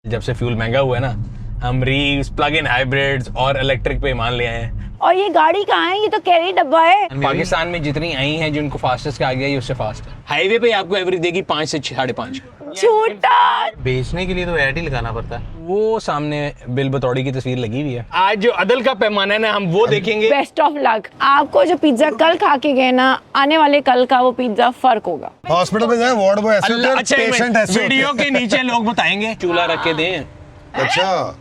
जब से फ्यूल महंगा हुआ है ना, हम प्लग इन हाइब्रिड्स और इलेक्ट्रिक पे मान ले आए हैं। और ये गाड़ी कहाँ है? ये तो कैरी डब्बा है। पाकिस्तान में जितनी आई हैं जिनको फास्टेस्ट कहा गया है, उससे फास्ट है। हाईवे पे आपको एवरेज देगी 5 से 5.5। झूठा। बेचने के लिए तो ऐड ही लगाना पड़ता है। वो सामने बिल बतौड़ी की तस्वीर लगी हुई है। आज जो अदल का पैमाना है ना, हम वो देखेंगे। Best of luck. आपको जो पिज्जा कल खा के गए ना, आने वाले कल का वो पिज्जा फर्क होगा। हॉस्पिटल में जाए, वार्ड बॉय ऐसे होते हैं, अच्छा, पेशेंट ऐसे होते हैं। वीडियो के नीचे लोग बताएंगे चूल्हा रख के दें। अच्छा,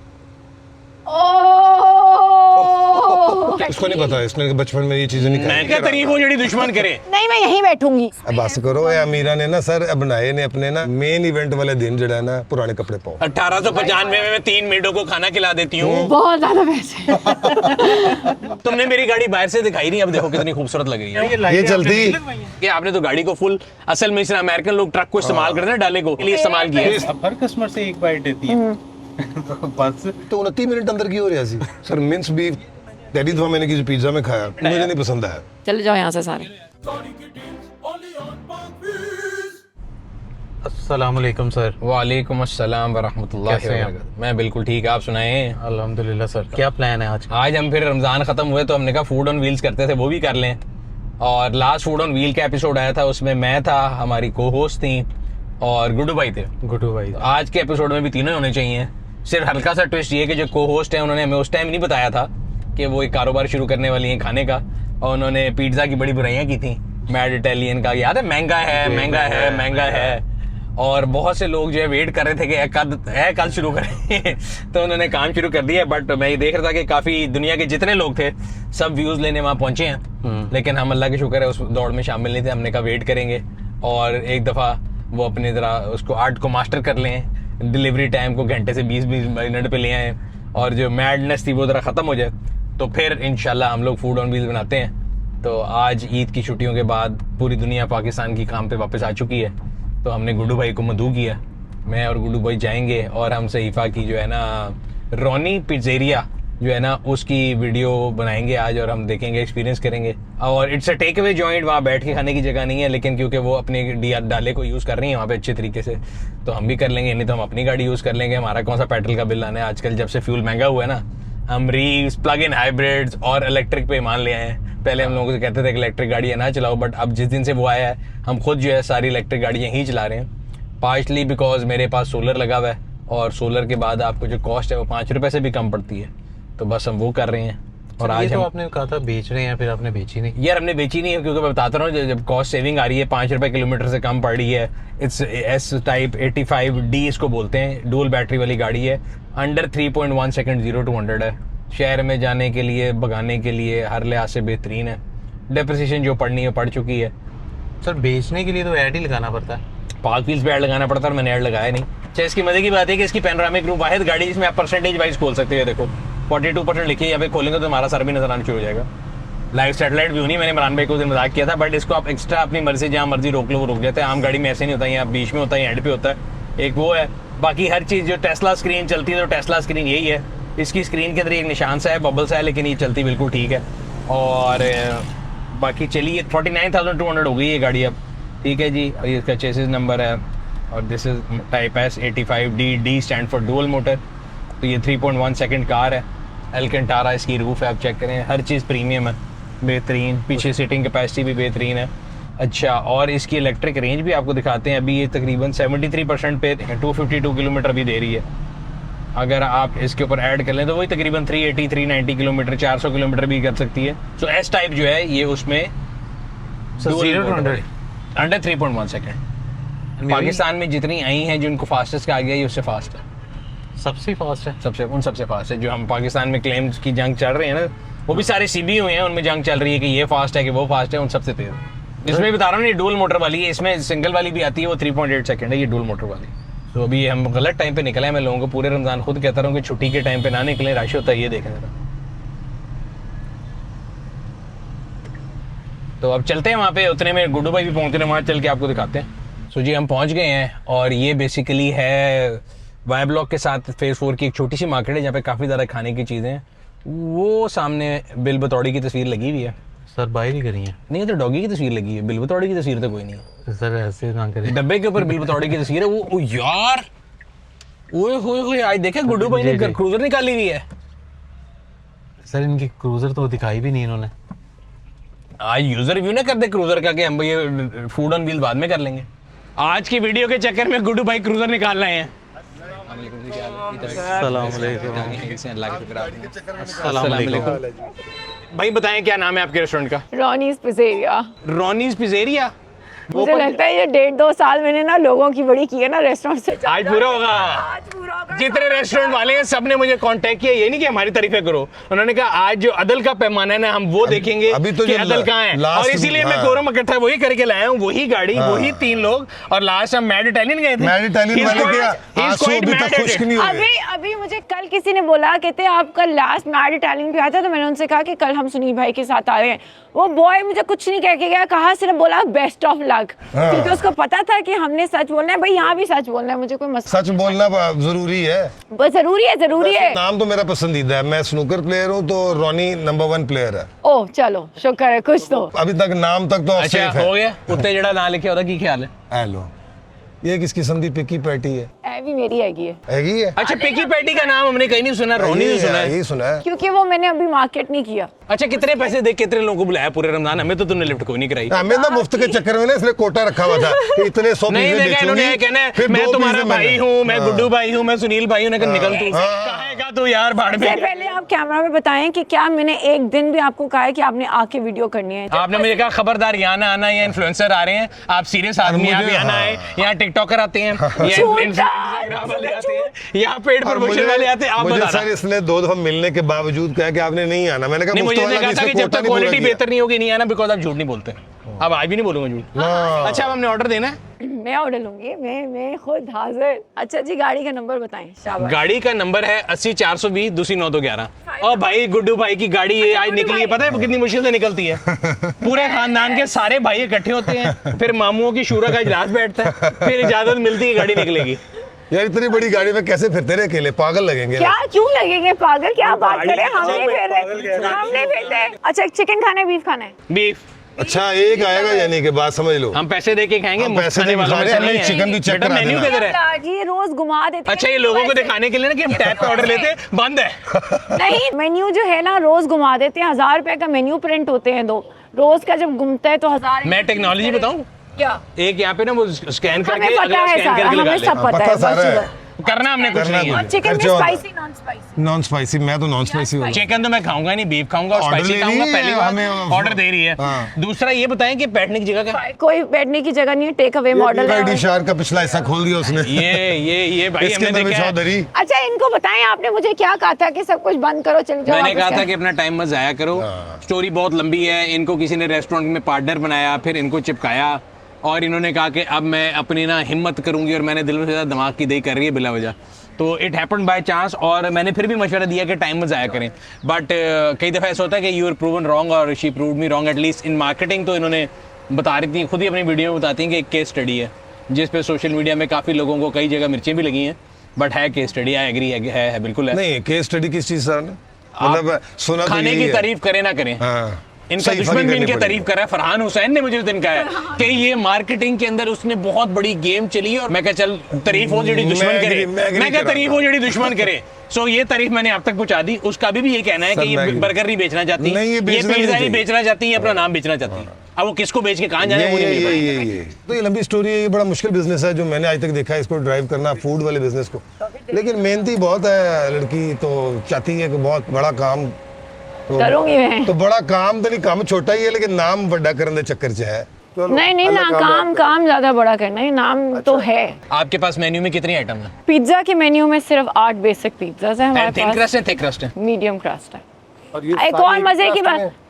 उसको नहीं पता, इसने बचपन में ये चीजें नहीं मैं क्या तारीफ हो जड़ी दुश्मन करे। नहीं, मैं यहीं बैठूंगी। अब बस करो। या मीरा ने ना सर बनाए ने अपने ना मेन इवेंट वाले दिन जो है ना, पुराने कपड़े पाओ। 1895 में मैं 3 मिनटों को खाना खिला देती हूँ। बहुत ज्यादा पैसे। तुमने मेरी गाड़ी बाहर से दिखाई नहीं, अब देखो कितनी खूबसूरत लग रही है। ये चलती कि आपने तो गाड़ी को फुल, असल में सिर्फ अमेरिकन लोग ट्रक को इस्तेमाल करते हैं, डाले को के लिए इस्तेमाल किया है। हर कस्टमर से एक बाइट देती है। बस तो 29 मिनट अंदर की हो रही थी सर। मिंस बीफ पहली दफा मैंने किसी पिज्जा में खाया, मुझे नहीं पसंद आया। चले जाओ यहाँ से सारे। अस्सलामुअलैकुम सर। वालेकुम अस्सलाम वरहमतुल्लाहि कैसे हैं आप? वबरकातुहू। मैं बिल्कुल ठीक, आप सुनाएं। अल्हम्दुलिल्लाह सर। क्या प्लान है आज का? आज हम फिर रमजान खत्म हुए तो हमने कहा फूड ऑन व्हील्स करते थे, वो भी कर लें। और लास्ट फूड ऑन व्हील का एपिसोड आया था, उसमें मैं था, हमारी को होस्ट थी और गुड्डू भाई थे। गुड्डू भाई। आज के एपिसोड में भी तीनों होने चाहिए। सिर्फ हल्का सा ट्विस्ट ये कि जो को होस्ट है उन्होंने हमें उस टाइम नहीं बताया था कि वो एक कारोबार शुरू करने वाली हैं खाने का, और उन्होंने पिज्जा की बड़ी बुराइयां की थी। मैड इटालियन का याद है, महंगा है महंगा है महंगा है। और बहुत से लोग जो है वेट कर रहे थे कि कल शुरू करें। तो उन्होंने काम शुरू कर दिया। बट मैं ये देख रहा था कि काफी दुनिया के जितने लोग थे सब व्यूज लेने वहां पहुंचे हैं, लेकिन हम अल्लाह के शुक्र है उस दौड़ में शामिल नहीं थे। हमने कहा वेट करेंगे और एक दफा वो अपने जरा उसको आर्ट को मास्टर कर लें, डिलीवरी टाइम को घंटे से 20-20 मिनट पे ले आए और जो मैडनेस थी वो जरा खत्म हो जाए, तो फिर इंशाल्लाह हम लोग फूड ऑन व्हील्स बनाते हैं। तो आज ईद की छुट्टियों के बाद पूरी दुनिया पाकिस्तान की काम पे वापस आ चुकी है, तो हमने गुड्डू भाई को मदऊ किया। मैं और गुड्डू भाई जाएंगे और हम सहीफा की जो है ना रोनी पिज़्ज़ेरिया जो है ना उसकी वीडियो बनाएंगे आज, और हम देखेंगे, एक्सपीरियंस करेंगे। और it's a take away joint, वहाँ बैठ के खाने की जगह नहीं है, लेकिन क्योंकि वो अपने डाले को यूज़ कर रही है वहाँ पे अच्छे तरीके से, तो हम भी कर लेंगे। नहीं तो हम अपनी गाड़ी यूज़ कर लेंगे, हमारा कौन सा पेट्रोल का बिल आना है। आजकल जब से फ्यूल महंगा हुआ है ना, हम प्लग इन हाइब्रिड्स और इलेक्ट्रिक पे मान ले आए हैं। पहले हम लोगों से कहते थे कि इलेक्ट्रिक गाड़ियाँ ना चलाओ, बट अब जिस दिन से वो आया है हम खुद जो है सारी इलेक्ट्रिक गाड़ियाँ ही चला रहे हैं। पार्शली बिकॉज मेरे पास सोलर लगा हुआ है, और सोलर के बाद आपको जो कॉस्ट है वो 5 रुपये से भी कम पड़ती है, तो बस हम वो कर रहे हैं। और आज तो आपने कहा था बेच रहे हैं, फिर आपने बेची नहीं। यार हमने बेची नहीं है, क्योंकि मैं बताता रहा हूँ जब कॉस्ट सेविंग आ रही है, 5 रुपये किलोमीटर से कम पड़ रही है। इट्स एस टाइप 85D इसको बोलते हैं, डुअल बैटरी वाली गाड़ी है। अंडर 3.1 सेकंड 0 to 100 है। शहर में जाने के लिए, भगाने के लिए हर लिहाज से बेहतरीन है। डेप्रिसिएशन जो पड़नी है पड़ चुकी है। सर बेचने के लिए तो ऐड ही लगाना पड़ता है। पार्क व्हील्स पे ऐड लगाना पड़ता है, और मैंने ऐड लगाया नहीं। अच्छा, इसकी मजे की बात है कि इसकी पैनोरामिक रूफ वाहिद गाड़ी जिसमें आप परसेंटेज वाइज खोल सकते हो। देखो 42% लिखी है, यहाँ पे खोलेंगे तो हमारा सर भी नजर आना शुरू हो जाएगा। लाइव सैटेलाइट व्यू नहीं, मैंने इमरान भाई को उस दिन मजाक किया था, बट इसको आप एक्स्ट्रा अपनी मर्जी जहाँ मर्जी रोक लो वो रुक जाता है। आम गाड़ी में ऐसे नहीं होता है, यहाँ बीच में होता है, एंड पे होता है। एक वो है। बाकी हर चीज़ जो टेस्ला स्क्रीन चलती है तो टेस्ला स्क्रीन यही है। इसकी स्क्रीन के अंदर एक निशान सा है, बबल सा है, लेकिन ये चलती बिल्कुल ठीक है। और बाकी चलिए 49,200 हो गई ये गाड़ी अब, ठीक है जी। और ये इसका चेसिस नंबर है, और this is type S 85D। D stand for dual motor. तो ये 3.1 सेकंड कार है। एल्केंटारा इसकी रूफ है, आप चेक करें, हर चीज़ प्रीमियम है, बेहतरीन। पीछे सीटिंग कैपेसिटी भी बेहतरीन है। अच्छा, और इसकी इलेक्ट्रिक रेंज भी आपको दिखाते हैं। अभी ये तकरीबन 73% पे 252 किलोमीटर भी दे रही है। अगर आप इसके ऊपर ऐड कर लें तो वही तकरीबन 380-390 किलोमीटर, 400 किलोमीटर भी कर सकती है। सो एस टाइप जो है ये उसमें 0 to 100 अंडर 3.1 सेकंड। पाकिस्तान में जितनी आई हैं जिनको फास्टेस्ट कहा गया है, उससे फास्ट है, सबसे फास्ट है। सबसे फास्ट है। जो हम पाकिस्तान में क्लेम्स की जंग चल रहे हैं ना, वो भी सारे CB हुए हैं, उनमें जंग चल रही है कि ये फास्ट है कि वो फास्ट है, उन सबसे तेज। इसमें बता रहा हूँ, ये डुअल मोटर वाली है, इसमें सिंगल वाली भी आती है, वो 3.8 सेकंड है, ये डुअल मोटर वाली। तो अभी हम गलत टाइम पे निकले हैं। मैं लोगों को पूरे रमजान खुद कहता रहा हूँ कि छुट्टी के टाइम पे ना निकले, रश होता है, ये देखें जरा। तो अब चलते हैं वहाँ पे, उतने में गुड्डू भाई भी पहुँच रहे, वहाँ चल के आपको दिखाते हैं। सो जी हम पहुँच गए हैं, और ये बेसिकली है वाई ब्लॉक के साथ फेज 4 की एक छोटी सी मार्केट है, जहाँ पे काफ़ी ज़्यादा खाने की चीज़ें हैं। वो सामने बिल बतौड़ी की तस्वीर लगी हुई है। सर बाहर ही करी है। नहीं, तो डॉगी की तस्वीर लगी है, बिल बतौड़ी की तस्वीर तो कोई नहीं है। सर ऐसे ना करें। डब्बे के ऊपर बिल बतौड़ी की तस्वीर है। वो यार ओए होए होए, आज देखा गुड्डू भाई जी, ने जी। क्रूजर निकाली हुई है। सर इनकी क्रूजर तो दिखाई भी नहीं इन्होंने। आज यूजर रिव्यू ना कर दे क्रूजर का कि हम ये फूड ऑन व्हील बाद में कर लेंगे। आज की वीडियो के चक्कर में गुड्डू भाई क्रूजर निकाल रहे हैं। भाई बताएं क्या नाम है आपके रेस्टोरेंट का? Ronnie's pizzeria. Ronnie's pizzeria. मुझे लगता है ये 1.5-2 साल मैंने ना लोगों की बड़ी की है ना रेस्टोरेंट से। आज पूरा होगा। आज पूरा होगा। जितने रेस्टोरेंट वाले हैं सब ने मुझे कांटेक्ट किया, ये नहीं कि हमारी तारीफें करो, उन्होंने कहा आज जो अदल का पैमाना है ना हम वो देखेंगे अभी तो कि जो अदल कहाँ है। last- और इसीलिए मैं हाँ। कोरम इकट्ठा वही करके लाया हूँ, वही गाड़ी वही 3 लोग। और लास्ट हम मैड इटालियन गए थे। मैड इटालियन वाले के आंसू अभी तक खुश्क नहीं हुए। अभी मुझे कल किसी ने बोला, कहते आप कल लास्ट मैड इटालियन पे आए थे, तो मैंने उनसे कहा कि कल हम सुनील भाई के साथ आ रहे हैं। वो बॉय मुझे कुछ नहीं कह के गया, कहा सिर्फ बोला बेस्ट ऑफ लक, क्योंकि उसको पता था कि हमने सच बोलना है। भाई यहाँ भी सच बोलना है, मुझे कोई मसला सच बोलना जरूरी है। जरूरी है, जरूरी है। नाम तो मेरा पसंदीदा है, मैं स्नूकर प्लेयर हूँ तो रॉनी नंबर 1 प्लेयर है। ओह चलो शुक्र है, कुछ तो। अभी तक नाम तक तो अच्छा सेफ है। हो गया, उत्ते जड़ा ना लिखे होता की ख्याल है? हेलो, ये किस किस्म की पिकी पैटी है? ऐ भी मेरी हैगी है, हैगी है? अच्छा पिकी पैटी का नाम हमने कहीं नहीं सुना, रोनी नहीं सुना है। यही सुना है। क्योंकि वो मैंने अभी मार्केट नहीं किया। अच्छा कितने पैसे दे कितने लोगों को बुलाया पूरे रमजान? हमें तो तुमने लिफ्ट कोई नहीं कराई। हमें ना मुफ्त के चक्कर में ना इसलिए कोटा रखा हुआ था कि इतने 100 नहीं पीसे देखा इन्होंने, कहना है फिर मैं 2 तुम्हारा पीसे भाई मैंने। हूँ, मैं हाँ। गुड्डू भाई हूँ, मैं सुनील भाई हूँ। निकल तू हाँ। कहेगा तू यार भाड़ में। सबसे पहले आप कैमरा में बताएं कि क्या मैंने एक दिन भी आपको कहा है कि आपने आके वीडियो करनी है? आपने मुझे कहा खबरदार यहाँ ना आना, या इन्फ्लुएंसर आ रहे हैं, आप सीरियस आदमी आप मुझे- यहाँ ना हाँ। आए, यहाँ टिकटॉकर आते हैं, या झूठा, इंस्टाग्राम वाले आते हैं, यहाँ पेड और प्रमोशन वाले आते हैं। आप मुझे बता सर इसने 2 दफा मिलने के बावजूद कहा कि आपने नहीं आना। मैंने कहा नहीं, मुफ्त मुझे वाला कहा था इसने कि जब कोटा तक नहीं पूरा क्वालिटी किया। बेहतर नहीं होगी नहीं आना, बिकॉज आप झूठ नहीं बोलते। अब आज भी नहीं बोलूंगा झूठ। हाँ। अच्छा अब हमने ऑर्डर देना है। मैं ऑर्डर लूंगी, मैं खुद हाजिर। अच्छा जी, गाड़ी का नंबर बताएं। शाबाश। गाड़ी का नंबर है 80-420 दूसरी 911। और भाई गुड्डू भाई की गाड़ी ये आज निकली है, पता है कितनी मुश्किल से निकलती है? पूरे खानदान के सारे भाई इकट्ठे होते हैं, फिर मामुओं की शूरा का इजलास बैठता है, फिर इजाजत मिलती है गाड़ी निकलेगी। यार इतनी बड़ी गाड़ी में कैसे फिरते रहे अकेले? पागल लगेंगे। क्या क्यों लगेंगे पागल? क्या बात गाड़ी करें, में हम नहीं फेर पागल कह रहे, रहे हैं। हम नहीं फेरते हैं। अच्छा चिकन खाना है, बीफ खाना है? बीफ। अच्छा एक आएगा यानी कि बात समझ लो। हम पैसे दे के खाएंगे, हम मुफ्त पैसे खाने दे के वालों खा में रहे से हैं, नहीं हमें है। चिकन भी चेक बेटा करा मेन्यू देना। किधर है? अल्लाह जी, रोज घुमा देते हैं। अच्छा ये लोगों को दिखाने के लिए ना कि हम टैब पे ऑर्डर लेते हैं, बंद है। नहीं, मेन्यू जो है ना रोज घुमा देते हैं। 1000 रुपए का मेन्यू प्रिंट होते हैं 2 रोज का, जब घूमता है तो 1000। मैं टेक्नोलॉजी बताऊं क्या? एक यहाँ पे ना वो स्कैन करके हमें पता अगला है स्कैन सारा, करके लगा हमें ले। सब पता पता है। सारा है। बस करना हमने कुछ करना नहीं है। कुछ चिकन में अच्छा, spicy, non spicy? Non spicy, मैं तो नॉन स्पाइसी हूँ। चिकन तो मैं खाऊंगा नहीं, बीफ खाऊंगा और ऑर्डर स्पाइसी ले खाऊंगा। रही है पहली हमें बार वो- ऑर्डर दे रही है। हाँ। दूसरा ये बताएं कि बैठने की जगह का कोई बैठने की जगह नहीं है, टेक अवे मॉडल है। डिशार का पिछला हिस्सा खोल दिया उसने। ये भाई इसके हमने अंदर देखा है। चौधरी। अच्छा इनको बताएं, आपने मुझे क्या कहा था कि सब कुछ बंद करो, चल जाओ मैंने वापस कहा था क्या? कि अपना टाइम मत जाया करो। स्टोरी बहुत लंबी है। इनको किसी ने रेस्टोरेंट में पार्टनर बनाया, फिर इनको चिपकाया, और इन्होंने कहा कि अब मैं अपनी ना हिम्मत करूंगी, और मैंने दिल में ज़्यादा दिमाग की दही कर रही है बिला वजह। तो इट हैपेंड बाय चांस, और मैंने फिर भी मशवरा दिया कि टाइम मत ज़ाया करें। बट कई दफ़ा ऐसा होता है कि यू आर प्रूवन रॉन्ग और she proved me wrong, at least in marketing. तो इन्होंने बता रही थी, खुद ही अपनी वीडियो में बताती हैं कि एक केस स्टडी है जिस पे सोशल मीडिया में काफ़ी लोगों को कई जगह मिर्चें भी लगी हैं, बट है केस स्टडी। आई एग्री है बिल्कुल है। नहीं केस स्टडी किस चीज सर ने? मतलब सुना तो खाने यही की है। तारीफ करें ना करें, हाँ। इनका सही दुश्मन फर्क भी करनी इनके पड़ेगी। तारीफ कर रहा है। फरहान हुसैन ने मुझे उस दिन कहा है कि ये मार्केटिंग के अंदर उसने बहुत बड़ी गेम चली है, और मैं कहा चल तारीफ हो जेडी दुश्मन मैं करे, agree मैं कहा कर रहा तारीफ हो जेडी दुश्मन करे। सो ये तारीफ मैंने आप तक पहुंचा दी। उसका भी ये कहना है सर, कि ये मैं agree। बर्गर नहीं बेचना चाहती, नहीं, ये ये बेचना पिज्जा नहीं नहीं बेचना चाहती, ये अपना नाम बेचना चाहती है। अब वो किसको बेच के कहाँ जाने ये मुझे ये नहीं ये पता। ये तो ये लंबी स्टोरी है। ये बड़ा मुश्किल बिजनेस है जो मैंने आज तक देखा है, इसको ड्राइव करना, फूड वाले बिजनेस को। लेकिन मेहनती बहुत है लड़की, तो चाहती है कि बहुत बड़ा काम करूंगी मैं। तो बड़ा काम तो नहीं, काम छोटा ही है लेकिन नाम बड़ा करने के चक्कर च है। नहीं नहीं ना, काम ज्यादा बड़ा करना है, नाम तो है। आपके पास मेन्यू में कितनी आइटम है? पिज्जा के मेन्यू में सिर्फ 8 बेसिक पिज्जाज है हमारे थिन पास। क्रस्ट है, थिक क्रस्ट है? मीडियम क्रस्ट है। एक और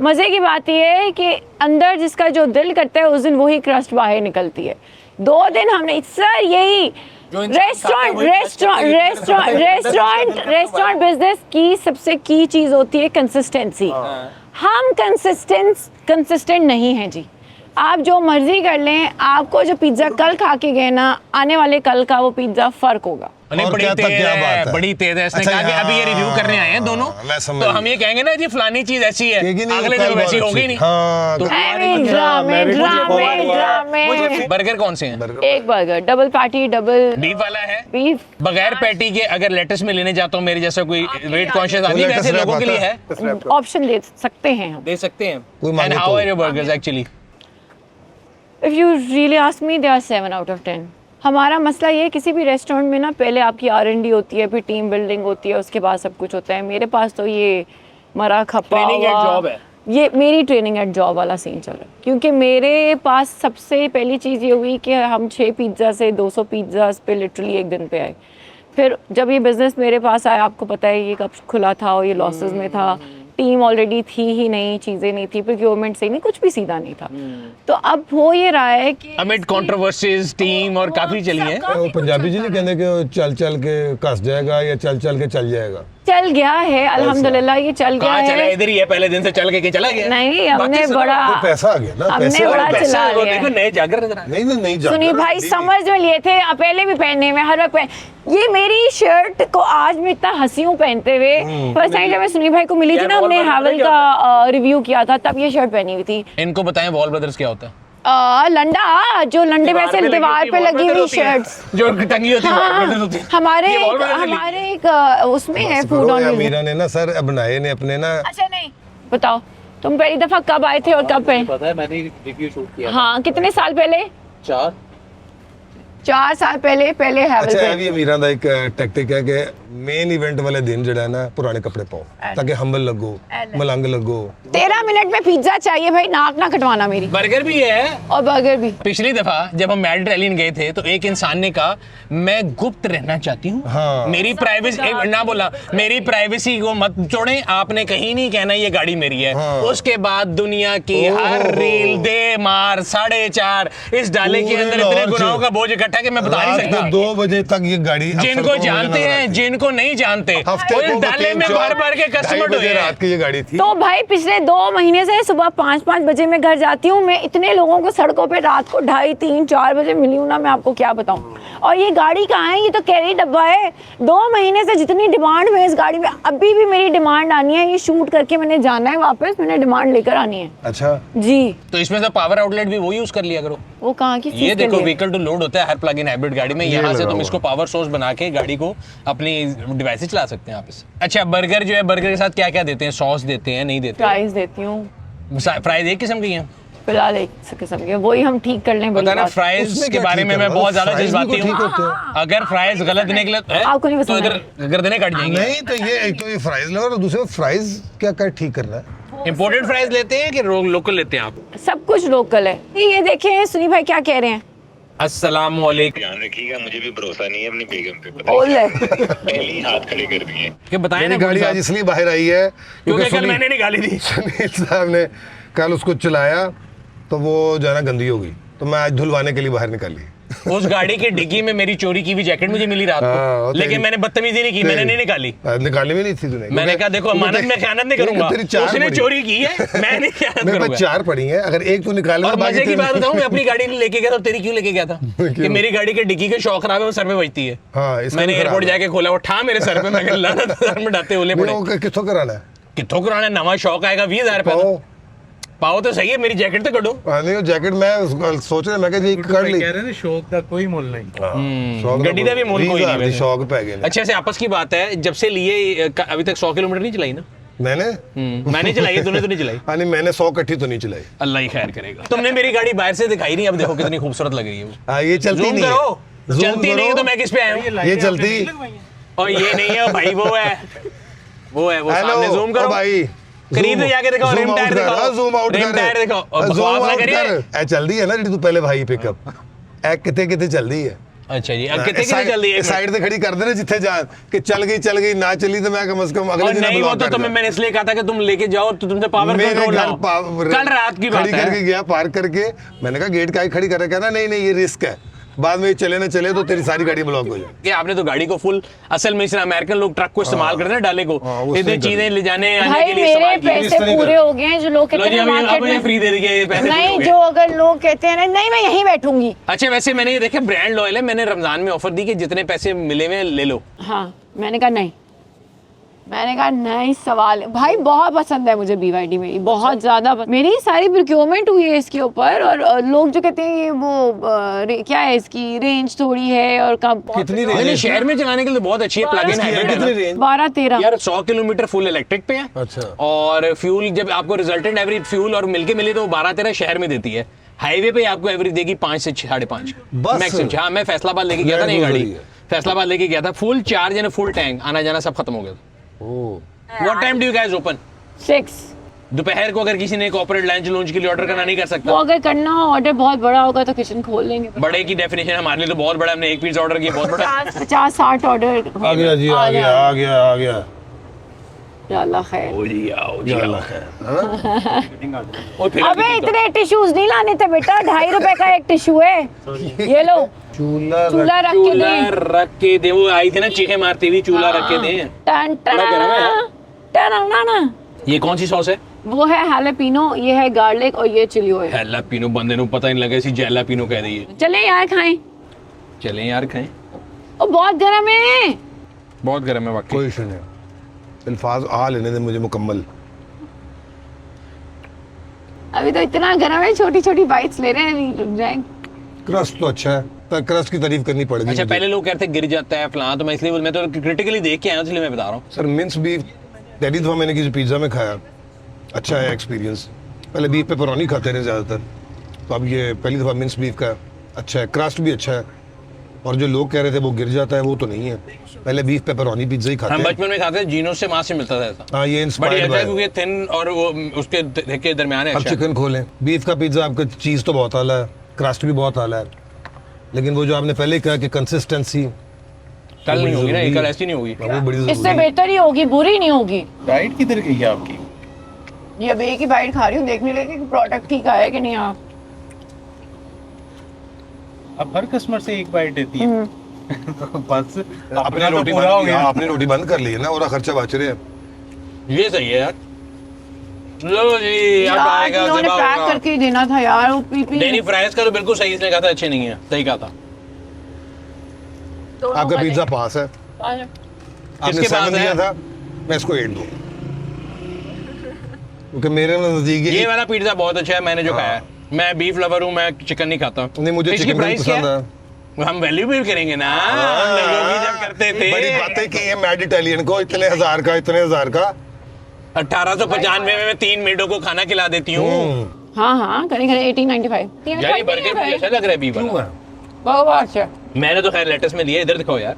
मजे की बात ये है कि अंदर जिसका जो दिल करता है उस दिन वही क्रस्ट बाहर निकलती है। 2 दिन हमने सर यही रेस्टोरेंट बिजनेस की सबसे की चीज होती है कंसिस्टेंसी। हम कंसिस्टेंट नहीं हैं जी। आप जो मर्जी कर लें, आपको जो पिज्जा कल खा के गए ना, आने वाले कल का वो पिज्जा फर्क होगा। नहीं, और बड़ी क्या तेज क्या बात है, है? बड़ी तेज है। इसने अच्छा, कहा कि अभी ये रिव्यू करने आए हैं दोनों, मैं समझ तो हम ये कहेंगे ना जी फलानी चीज ऐसी है, कि नहीं, अगले कल दिन बहुत वैसी होगी अच्छी। नहीं। हाँ, तो ड्रामे ड्रामे ड्रामे। बर्गर कौन से हैं? एक burger, double patty, double beef वाला है? बीफ। बगैर पैटी के अगर लेटेस्ट में लेने जाता हूँ, मेरे जैसा कोई वेट कॉन्शियस आदमी, lettuce वैसे wrap लोगों के लिए आता है, ऑप्शन दे सकते हैं हम। दे सकते हैं। कोई एंड मांगे हाउ तो। Are your burgers actually? If you really ask me, they are 7 out of 10. हमारा मसला ये है, किसी भी रेस्टोरेंट में ना पहले आपकी R&D होती है, फिर टीम बिल्डिंग होती है, उसके बाद सब कुछ होता है। मेरे पास तो ये मरा खपा Training at हुआ- job है। ये मेरी ट्रेनिंग एट जॉब वाला सीन चल रहा है, क्योंकि मेरे पास सबसे पहली चीज़ ये हुई कि हम 6 पिज़्ज़ा से 200 पिज़्ज़ा पे लिटरली एक दिन पे आए। फिर जब ये बिज़नेस मेरे पास आया, आपको पता है ये कब खुला था और ये लॉसेस में था, टीम ऑलरेडी थी ही नहीं, चीज़ें नहीं थी, प्रोक्योरमेंट से नहीं, कुछ भी सीधा नहीं था। तो अब हो ये रहा है कि अमिड कंट्रोवर्सीज टीम और काफी चली है। वो पंजाबी जी नहीं कहते कि वो चल चल के कस जाएगा या चल चल के चल जाएगा। चल गया है अल्हम्दुलिल्लाह, ये चल गया कहाँ चला? है। इधर ही है, पहले दिन से चल के चला गया। नहीं, हमने बाकी सुनो, बड़ा कोई पैसा आ गया ना, हमने पैसे बड़ा वाले पैसे चला वो लिया देखो है। नए जागर नजर आ रहे हैं। नहीं जाकर सुनी भाई समझ में लिए थे, पहले भी पहने में हर वक्त ये मेरी शर्ट को आज मैं इतना हंसी हूँ पहनते हुए। फर्स्ट टाइम जब मैं सुनी भाई को मिली थी यार, ना, हमने वॉल ब्रदर्स हैवल क्या का रिव्यू किया था, तब ये शर्ट पहनी हुई थी। इनको बताएं वॉल ब्रदर्स क्या होता है? लंडा, जो लंडे में से दीवार पे लगी हुई शर्ट्स जो टंगी होती है, Wall Brothers हाँ, होती है। हमारे ये Wall Brothers हमारे एक उसमें है फूड ऑन। मीरा ने ना सर बनाए ने अपने ना। अच्छा नहीं बताओ, तुम पहली दफा कब आए थे और कब पहने? पता है, मैंने रिव्यू शूट किया। हाँ, कितने साल पहले? 4 साल पहले हैवल अच्छा, पे। ਇਹ ਵੀ ਅਮੀਰਾਂ ਦਾ ਇੱਕ ਟੈਕਟਿਕ ਹੈ ਕਿ ਮੇਨ ਇਵੈਂਟ ਵਾਲੇ ਦਿਨ ਜਿਹੜਾ ਹੈ ਨਾ ਪੁਰਾਣੇ ਕੱਪੜੇ ਪਾਓ ਤਾਂ ਕਿ ਹੰਬਲ ਲੱਗੋ, ਮਲੰਗ ਲੱਗੋ। 13 मिनट में पिज्जा चाहिए भाई, नाक ना कटवाना मेरी। बर्गर भी है। और बर्गर भी। पिछली दफा जब हम मेडिटेरेनियन गए थे तो एक इंसान ने कहा मैं गुप्त रहना चाहती हूँ, हाँ। मेरी प्राइवेसी ना बोला, मेरी प्राइवेसी को मत छोड़ें, आपने कहीं नहीं कहना ये गाड़ी मेरी है। हाँ। उसके बाद दुनिया की हर रील दे मार 4.5 इस डाले के पूरे अंदर इतने लाहौर गुनाहों से। का बोझ इकट्ठा कि मैं बता नहीं रात सकता। को 2 बजे तक ये गाड़ी जिनको जानते हैं, जिनको नहीं जानते, हफ्ते वो को इस डाले में भर भर के कस्टमर हुए हैं। रात की ये गाड़ी थी। तो भाई पिछले 2 महीने से सुबह 5-5 बजे मैं घर जाती हूँ। मैं इतने लोगों को सड़कों पे रात को 2:30, 3, 4 बजे मिली हूँ ना, मैं आपको क्या बताऊँ। और ये गाड़ी कहाँ है? ये तो कैरी डब्बा है। 2 महीने से जितनी डिमांड है इस गाड़ी में, अभी भी मेरी डिमांड आनी है। ये शूट करके मैंने जाना है वापस, मैंने डिमांड लेकर आनी है। अच्छा, जी, तो इसमें से पावर आउटलेट भी वो यूज कर लिया करो। वो कहाँ की ये चीज़ के देखो लिए? व्हीकल टू लोड होता है हर प्लग इन हाइब्रिड गाड़ी में। यहाँ से लगा तुम हुआ। इसको पावर सोर्स बना के गाड़ी को अपनी डिवाइस से चला सकते हैं आप इससे। अच्छा, बर्गर जो है, बर्गर के साथ क्या क्या देते हैं? सॉस देते हैं, नहीं देते? प्राइस देती हूँ फ्राइज एक किस्म की हैं। फिलहाल एक किस्म के, वही हम ठीक कर लें। पता ना, बात। फ्राइज उसमें के क्या बारे ठीक में है? मैं बहुत ज्यादा फ्राइज भी जज्बाती तो ठीक हूँ। होते हैं। अगर फ्राइज गलत निकले आपको नहीं तो पसंद इधर गर्दनें कट जाएंगी। नहीं तो ये एक तो ये फ्राइज लो और दूसरे फ्राइज क्या कर ठीक करना है। इंपोर्टेड फ्राइज लेते हैं कि लोकल लेते हैं आप? सब कुछ लोकल है। ये देखें सुनी भाई क्या कह रहे हैं। अस्सलाम वालेकुम। ध्यान रखिएगा, मुझे भी भरोसा नहीं है अपनी बेगम पे। पता बोल नहीं रहे पहले ही हाथ खड़े कर दिए। कि बताएं मेरी ना गाड़ी आज इसलिए बाहर आई है क्योंकि कल सुनील- मैंने निकाली थी। सुनील साहब ने कल उसको चलाया तो वो जो है ना गंदी हो गई, तो मैं आज धुलवाने के लिए बाहर निकाली। उस गाड़ी की डिग्गी में मेरी चोरी की हुई जैकेट मुझे मिली रात हाँ, को, और लेकिन तेरी- मैंने बदतमीजी नहीं की, मैंने नहीं निकाली। निकाली भी नहीं थी तूने। मैंने कहा देखो अमानत में खयानत नहीं करूंगा, तेरी 4 उसने पड़ी। चोरी की है, मैं नहीं खयानत मेरे पास करूंगा। 4 पड़ी हैं, अगर एक तू निकाल और मजे की बात बताऊं, मैं अपनी गाड़ी लेके गया था, तेरी क्यों लेके गया था? कि मेरी गाड़ी के डिग्गी के शौक खराब है, वो सर पे बजती है। हाँ, इसका मैंने भी खराब एयरपोर्ट है। जाके खोला, वो ठा मेरे सर पे, मैं कहा अल्लाह ना सर में डाते ओले पड़े। किसको कराना है? कितों कराना, नवा शौक आएगा 20,000 रुपए पाओ पाओ तो सही है, मेरी जैकेट तो कटो। नहीं वो जैकेट मैं सोच रहा मैं कि जी कर ली। कह रहे ने शौक का कोई मुल नहीं। शौक गड्डी का भी मुल कोई नहीं वैसे। शौक पै गए ने। अच्छा से आपस की बात है, जब से लिए अभी तक 100 किलोमीटर नहीं चलाई ना? मैंने मैंने चलाई है, तूने तो नहीं चलाई। हाँ नहीं, मैंने 100 कट्ठी तो नहीं चलाई। अल्लाह ही खैर करेगा। तुमने मेरी गाड़ी बाहर से दिखाई नहीं, अब देखो कितनी खूबसूरत लग रही है वो। हाँ, ये चलती Zoom नहीं है। करो, Zoom चलती नहीं है तो मैं किस पे आया हूँ? ये चलती। और ये नहीं है भाई, वो है वो हेलो सामने जूम करो भाई, करीब से जाके दिखाओ, रिम टायर दिखाओ, जूम आउट रिम टायर दिखाओ और बकवास ना करिए। ए चलदी है ना ਜਿਹੜੀ ਤੂੰ ਪਹਿਲੇ ਭਾਈ ਪਿਕਅਪ ਐ ਕਿਤੇ ਕਿਤੇ ਚੱਲਦੀ ਹੈ। अच्छा जी, अब कितने कितने चल रही है? साइड ਤੇ ਖੜੀ ਕਰਦੇ ਨੇ ਜਿੱਥੇ ਜਾ ਕਿ ਚੱਲ ਗਈ ਨਾ ਚੱਲੀ ਤੇ ਮੈਂ कम से कम अगले और दिन नहीं, वो ब्लॉक तो कर तुम्हें मैंने इसलिए कहा था कि तुम लेके जाओ तो तुमसे पावर मेरे कंट्रोल घर लाओ। कल रात की बात खड़ी करके है। गया पार्क करके, मैंने कहा गेट का ही खड़ी कर, कहना नहीं ये रिस्क है। बाद में चले ना चले तो तेरी सारी गाड़ी ब्लॉक हो जाए। कि आपने तो गाड़ी को फुल, असल में सिर्फ अमेरिकन लोग ट्रक को इस्तेमाल करते हैं डाले को, हाँ, वो इतनी सही चीजें ले जाने आने भाई के लिए मेरे इस्तेमाल की। इस पैसे तरह पूरे का। हो गए हैं, जो लोग लो कहते जी, हैं अभी मार्केट आपने में फ्री दे दी है, पैसे नहीं, हो गए। जो अगर लोग कहते हैं ना नहीं मैं यहीं बैठूंगी। अच्छा वैसे मैंने ये देखा ब्रांड लॉयल है, मैंने रमजान में ऑफर दी कि जितने पैसे मिले हुए ले लो। हाँ मैंने कहा नहीं, सवाल भाई बहुत पसंद है मुझे BYD में, बहुत ज्यादा मेरी सारी प्रोक्योरमेंट हुई है इसके ऊपर। और लोग जो कहते हैं ये वो क्या है इसकी रेंज थोड़ी है और कम, कितनी नहीं, रेंज शहर में चलाने के लिए बहुत अच्छी है, प्लग इन हाइब्रिड कितनी है रेंज? 12-13 यार 100 किलोमीटर फुल इलेक्ट्रिक पे है। अच्छा। और फ्यूल जब आपको रिजल्टेंट एवरेज फ्यूल और मिलके मिले तो 12-13 शहर में देती है, हाईवे पे आपको एवरेज देगी 5 से 5.5 बस? मैक्सिमम। हाँ मैं फैसलाबाद लेके गया था नहीं गाड़ी, बढ़िया। फैसलाबाद लेके गया था, फुल चार्ज यानी फुल टैंक, आना जाना सब खत्म हो गया था। Oh, what time do you guys open? 6। दोपहर को अगर किसी ने कॉर्पोरेट लंच के लिए ऑर्डर करना नहीं कर वो सकता। अगर करना हो ऑर्डर बहुत बड़ा होगा तो किचन खोल लेंगे। बड़े की डेफिनेशन हमारे लिए तो बहुत बड़ा, हमने एक पिज्जा ऑर्डर किया बहुत बड़ा। 50-60 ऑर्डर आ गया जी, आ गया आ गया आ गया। या अल्लाह खैर। या अल्लाह खैर। और फिर अबे इतने टिश्यूज नहीं लाने थे बेटा, 2.5 रुपए का एक टिश्यू है, ये लो। चूल्हा रख के चूल्हा दे। रख के दे, वो आई थी ना चीखे मारती हुई, चूल्हा रख के दे। टन बड़ा गर्म है यार। टन। ये कौन सी सॉस है? वो है हैलापिनो, ये है गार्लिक और ये चिली ऑयल। हैलापिनो, बंदे को पता नहीं लगा इसी जैलापिनो कह रही है। चले यार खाएं। चलें यार खाएं। ओ बहुत गर्म है। बहुत गर्म है वाकई। कोई इशू नहीं, अल्फाज आ लेने दे मुझे मुकम्मल। अभी तो इतना गर्म है, छोटी छोटी बाइट्स ले रहे हैं, रुक जाएं। क्रस्ट तो अच्छा है, पर क्रस्ट की तारीफ करनी पड़ेगी। अच्छा मुझे। पहले लोग कहते गिर जाता है फलां, तो मैं इसलिए मैं तो क्रिटिकली देख के आया हूं, इसलिए मैं बता रहा हूँ। सर मिंस बीफ पहली दफ़ा मैंने किसी पिज्ज़ा में खाया, अच्छा है एक्सपीरियंस। पहले बीफ पेपरोनी खाते रहे ज़्यादातर, तो अब ये पहली दफ़ा मिंस बीफ का अच्छा है, क्रस्ट भी अच्छा है। और जो लोग कह रहे थे वो गिर जाता है, वो तो नहीं है। पहले बीफ पेपरोनी पिज्ज़ा ही खाते हम हैं। बचपन में खाते थे, जीनो से मां से मिलता था ऐसा। हाँ ये बट इंस्पायर्ड ऐसा बाय। क्योंकि थिन और वो उसके के दरमियान है। अब अच्छा चिकन खोलें, बीफ का पिज्ज़ा आपका चीज़ तो बहुत आला है, क्रस्ट भी बहुत आला है, लेकिन वो जो आपने पहले कहा कि कंसिस्टेंसी कल नहीं होगी ना, जरूरी कल है। ऐसी नहीं होगी। वो बड़ी इससे ज़रूरी है। बेहतर ही होगी, बुरी नहीं होगी। डाइट किधर गई है आपकी? ये अब एक ही बाइट खा रही हूँ, देखने लगे कि प्रोडक्ट ठीक आया कि नहीं। आप अब हर कस्टमर से एक बाइट देती है। तो बस अपने अपना तो रोटी पूरा हो गया। आपने रोटी बंद कर ली है ना, और खर्चा बच रहे हैं। ये सही है यार। लो जी अब यार आएगा इन्होंने पैक करके ही देना था यार, वो पीपी डेनी फ्राइज का तो बिल्कुल सही, इसने कहा था अच्छे नहीं है, सही कहा था। आपका पिज्ज़ा पास है, आपने किसके पास 7 दिया है? था, मैं इसको 8 दूँ, क्योंकि मेरे नज़दीक ये वाला पिज्जा बहुत अच्छा है, मैंने जो खाया है। मैं बीफ लवर हूँ, मैं चिकन नहीं खाता। नहीं, मुझे इसकी चिकन प्राइस क्या पसंद है? है। हम वैल्यू भी करेंगे ना, हम लोग भी जब करते थे। बड़ी बातें की है मैड इटालियन को, इतने हजार का 1895 में मैं 3 मेडों को खाना खिला देती हूँ। हाँ करें 1895। यार ये बर्गर मुझे अच्छा लग रहा है बीफ वाला। बहुत अच्छा। मैंने तो खैर लेटेस्ट में लिया, इधर दिखाओ यार।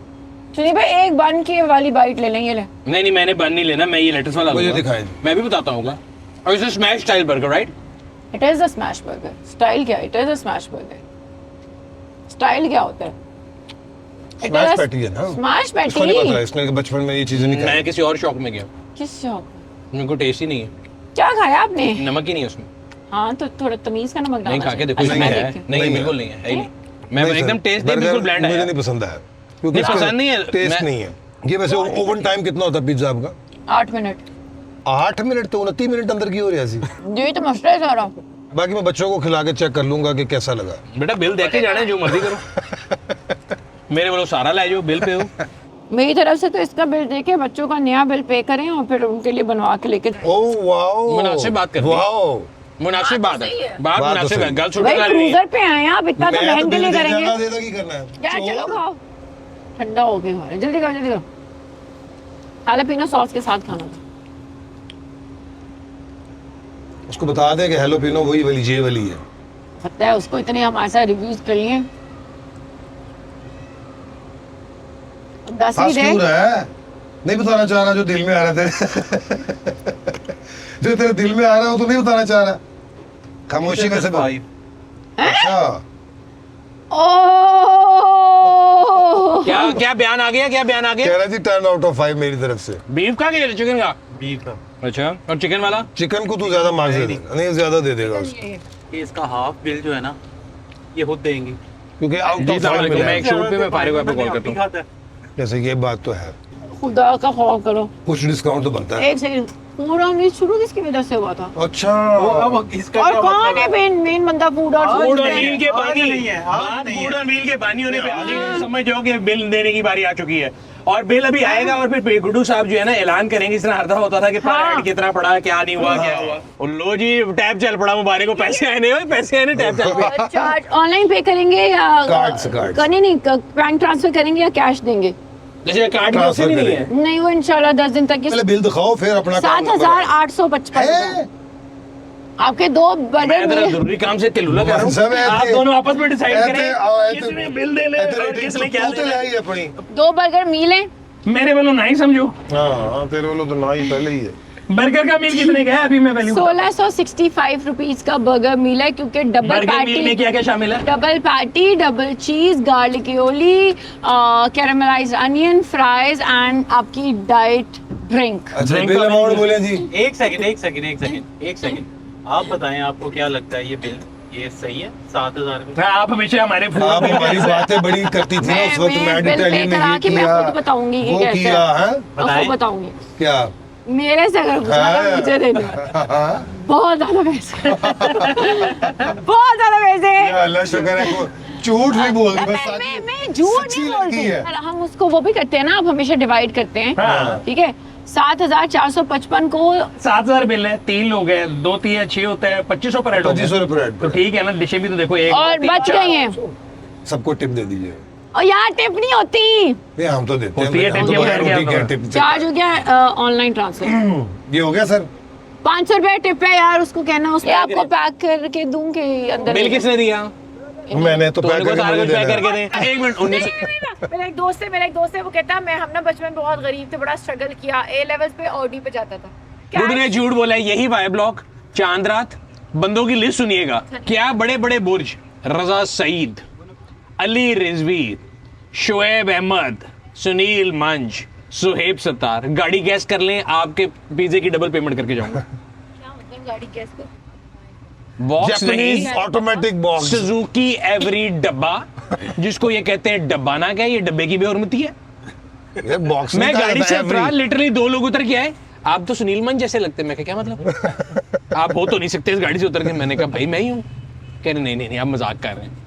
सुनिए भाई एक बन की वाली बाइट ले लें, ये ले। नहीं मैंने बन नहीं लेना, मैं ये लेटेस्ट वाला मुझे लूंगा। दिखाएं। मैं भी बताता हूँ। और इसे smash style burger right? It is the smash burger. Style क्या? It is the smash burger. Style क्या होता है? स्मैश पैटी है ना, स्मैश इसको नहीं पता पैटी। है, इसने बचपन में ये चीजें नहीं मैं खाई। किसी और शौक में गया, किस शौक? मेरे को टेस्ट ही नहीं है, क्या खाया आपने? नमक ही नहीं है उसमें। हाँ तो थोड़ा तमीज का नमक डालना नहीं खा के देखो, चाहिए। इसमें अच्छा, है मैं देखती नहीं नहीं बिल्कुल है। नहीं है, है ही नहीं। मैं नहीं एकदम सर, टेस्ट नहीं, बर्गर बिल्कुल ब्लैंड मुझे है। नहीं पसंद है, क्योंकि नहीं, इसका पसंद नहीं है। टेस्ट मैं- नहीं है। ये वैसे ओवन टाइम कितना होता है पिज्जा आपका? 8 मिनट। 8 मिनट तो 29 मिनट अंदर की हो रही है। यही तो मसला है सारा। बाकी मैं बच्चों को खिला के चेक कर लूंगा कि कैसा लगा। बेटा बिल देख के जाना है, जो मर्जी करो। मेरे बोलो सारा ले जाओ, बिल पे हो। मेरी तरफ से तो इसका बिल देके बच्चों का नया बिल पे करें और फिर उनके लिए बनवा के लेके। ओह वाओ, मुनासिब बात कर दी। वाओ, मुनासिब बात है, बात बात तो मुनासिब है, सही। गल भाई छुट्टी क्रूजर पे आए हैं आप, इतना तो मैं बहन के बिल लिए दे करेंगे। देना, दे दो, की करना है? यार चलो खाओ, ठंडा हो गया खाना। जल्दी करो जल्दी करो। हालापीनो सॉस के साथ खाना था। उसको बता दे कि हेलो पिनो वही वाली जे वाली है। पता है उसको, इतने हमारे साथ रिव्यूज कर लिए। 10 ही हंस दे। क्यों रहा है? नहीं बताना चाह रहा जो दिल में आ रहा था। जो तेरे दिल में आ रहा हो तो नहीं बताना चाह रहा। खामोशी में से बात। अच्छा, ओह क्या क्या बयान आ गया, क्या बयान आ कह गया? रहा जी 10 आउट ऑफ 5 मेरी तरफ से। बीफ का कि चिकन का? बीफ का। अच्छा, और चिकन वाला? चिकन को तू ज्यादा मार्क्स दे देगा, नहीं ज्यादा दे देगा उसको। ये इसका हाफ बिल जो है ना, ये खुद देंगी। क्योंकि आउट जी ऑफ अस्सलाम वालेकुम, मैं एक मिला शूट पे मैं फारिग आपको कॉल करता हूँ। जैसे ये बात तो है, खुदा का खौफ करो। कुछ डिस्काउंट तो बनता है। एक सेकंड, फूड ऑन व्हील शुरू किसकी वजह से हुआ था? अच्छा, अब इसका और क्या कौन मतलब है मेन बंदा फूड और फूड और मील के बानी नहीं है, हाँ, नहीं है। फूड और मील के बानी होने पे आगे समझ जाओ कि बिल देने की बारी आ चुकी है और बिल अभी आएगा और फिर गुड्डू साहब जो है ना ऐलान करेंगे, इस तरह हर दफा होता था कि पर हाँ। हेड कितना पड़ा, क्या नहीं हुआ, क्या हुआ, और लो जी टैब चल पड़ा, मुबारक को पैसे आए नहीं, पैसे आए नहीं, टैब चल पड़ा। चार्ज ऑनलाइन पे करेंगे या कार्ड करने नहीं, बैंक ट्रांसफर करेंगे या कैश देंगे? जैसे कार्ड की ट्रांसफर ऑप्शन ही नहीं है। नहीं, वो इंशाल्लाह 10 दिन तक पहले बिल दिखाओ फिर अपना काम नंबर। 7,855 आपके 2 बर्गर मैं जरा में जरूरी काम से तिलुला कर रहा सब हूँ, ऐसे- आप दोनों आपस में डिसाइड ऐसे- करें ऐसे- किसने बिल देने और किसने क्या तू तो देना। ले आई अपनी। 2 बर्गर मील है। मेरे वालों नहीं समझो, हाँ तेरे वालों तो ना ही पहले ही है। बर्गर का मील कितने का है अभी मैं वैल्यू 1665 रुपीज का बर्गर मील है, क्योंकि डबल बर्गर मील में पैटी, क्या क्या शामिल है? डबल पैटी, डबल चीज, garlic aioli, caramelised onion, fries and आपकी डाइट ड्रिंक। अच्छा Drink बिल का अमाउंट bill- बोले जी। एक सेकंड आप बताएं आपको क्या लगता है ये बिल ये सही है 7,000 में? आप हमेशा हमारे आप food हमारी बातें बड़ी करती थी ना उस वक्त, मैड बिल इटालियन पे ने करा ये के मैं किया, खुद बताऊंगी कि वो कैसे किया है। बताएं। आपको बताऊंगी। क्या? मेरे से अगर पूछना हाँ। तो मुझे दे दो, हाँ। बहुत ज्यादा पैसे बहुत ज्यादा पैसे। या अल्लाह शुक्र है को झूठ नहीं बोल रही, बस मैं झूठ सच्ची नहीं लड़की बोलती। है। पर हम उसको वो भी करते हैं ना, आप हमेशा डिवाइड करते हैं, हाँ। ठीक है। 7,455 को 7,000 बिल है, 3 लोग हैं, 2 3 6 होता है, 2500 पर हेड हो गया। 2500 पर हेड तो ठीक है ना, डिशें भी तो देखो एक और दो, तीन, बच चार। गई हैं। सबको टिप दे दीजिए। और यार टिप नहीं होती, नहीं हम तो देते होती है हैं, हम टिप, तो ये बगैर क्या रोटी के होगा? टिप देते चार्ज हो गया ऑनलाइन ट्रांसफर। हैं। ये हो गया सर। 500 रुपए टिप है यार, उसको कहना उसको आपको पैक करके दूंगे अंदर। बिल किसने दिया? मैंने तो तो पैक उनको करके सारा मुझे कुछ पैक देना करके है। दे। 1 मिनट 19 मेरा एक दोस्त है वो कहता है मैं हम ना बचपन में बहुत गरीब थे, बड़ा स्ट्रगल किया, ए लेवल्स पे ऑडी पे जाता था। क्या गुड्डू ने झूठ बोला है, यही वाई ब्लॉक चांद रात बंदों की लिस्ट सुनिएगा। क्या बड़े बड़े बुर्ज, रजा सईद, अली रिजवी, शोएब अहमद, सुनील मंज, सुहेब सत्तार। गाड़ी गैस कर लें, आपके पिज्जे की डबल पेमेंट करके जाऊंगा। क्या मतलब गाड़ी गैस कर? बॉक्स नहीं, Japanese automatic box. Suzuki every डब्बा, जिसको ये कहते हैं डब्बा ना क्या, ये डब्बे की बेहरमती है। ये बॉक्स मैं गाड़ी से उतरा, लिटरली 2 लोग उतर के आए, आप तो सुनील मन जैसे लगते हैं। मैं कहा क्या मतलब आप हो तो नहीं सकते इस गाड़ी से उतर के। मैंने कहा भाई मैं ही हूँ। कह रहे नहीं आप मजाक कर रहे हैं।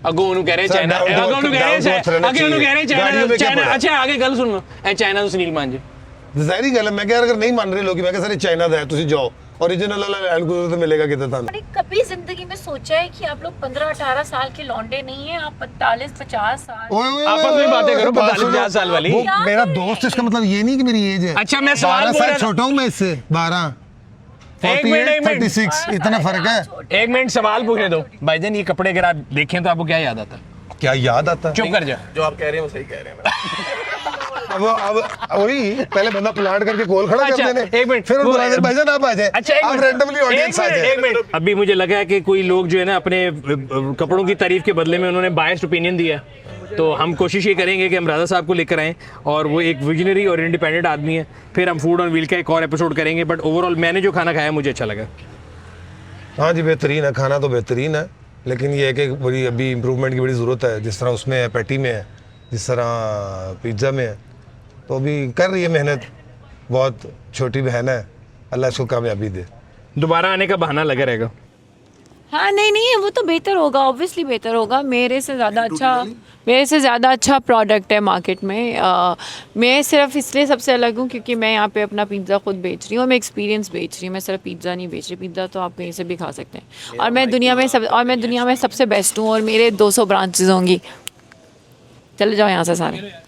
अगो उन्होंने कह रहे हैं सर, चाइना, down to अगो उन्होंने कह रहे earth रहना हैं आगे उन्होंने कह रहे हैं चाहिए। गाड़ियों में क्या चाइना। पड़ा? अच्छा आगे गल सुन लो, चाइना तो सुनील मान जी। ज़ाहिर गल है, मैं कह अगर नहीं मान रहे लोग, मैं कह सर चाइना दा है, तुसी जाओ ओरिजिनल वाला लैंड क्रूजर तो मिलेगा कितना था। मैंने कभी जिंदगी में सोचा है कि आप लोग 15-18 साल के लौंडे नहीं हैं, आप 45-50 साल। आपस में बातें करो, 45-50 साल वाली। वो मेरा दोस्त है, इसका मतलब ये नहीं कि मेरी एज है। अच्छा, मैं सवाल 12 बोल साल रहा था। छोटा हूँ मैं इससे, 12 एक मिनट, 48 36 इतना फर्क है। 1 मिनट सवाल पूछने दो भाईजान। ये कपड़े अगर आप देखें तो आपको क्या याद आता है? क्या याद आता है? चुप कर जा। जो आप कह रहे हैं वो सही कह रहे हैं। अब वही पहले बंदा प्लांट करके कोल खड़ा अच्छा, कर देने, एक मिनट। फिर वो- बुला दे भाईजान आप आ जाए। अच्छा आप रैंडमली ऑडियंस आ जाए। एक मिनट। अभी मुझे लगा है कि कोई लोग जो है ना अपने कपड़ों की तारीफ के बदले में उन्होंने बायस्ड ओपिनियन दिया। तो हम कोशिश ये करेंगे कि हम राजा साहब को लेकर आएं, और वो एक विजनरी और इंडिपेंडेंट आदमी है। फिर हम फूड ऑन व्हील का एक और एपिसोड करेंगे। बट ओवरऑल मैंने जो खाना खाया मुझे अच्छा लगा। हाँ जी बेहतरीन है, खाना तो बेहतरीन है, लेकिन ये है कि बड़ी अभी इम्प्रूवमेंट की बड़ी ज़रूरत है। जिस तरह उसमें है, पैटी में है, जिस तरह पिज़्ज़ा में है, तो अभी कर रही है मेहनत। बहुत छोटी बहन है, अल्लाह इसको कामयाबी दे। दोबारा आने का बहाना लगा रहेगा। हाँ नहीं वो तो बेहतर होगा, ऑब्वियसली बेहतर होगा। मेरे से ज़्यादा अच्छा प्रोडक्ट है मार्केट में। मैं सिर्फ इसलिए सबसे अलग हूँ क्योंकि मैं यहाँ पे अपना पिज़्ज़ा खुद बेच रही हूँ, मैं एक्सपीरियंस बेच रही हूँ, मैं सिर्फ पिज़्ज़ा नहीं बेच रही। पिज़्ज़ा तो आप कहीं से भी खा सकते हैं, और मैं दुनिया में सबसे बेस्ट हूँ, और मेरे 200 ब्रांचेज होंगी। चले जाओ यहाँ से सारे।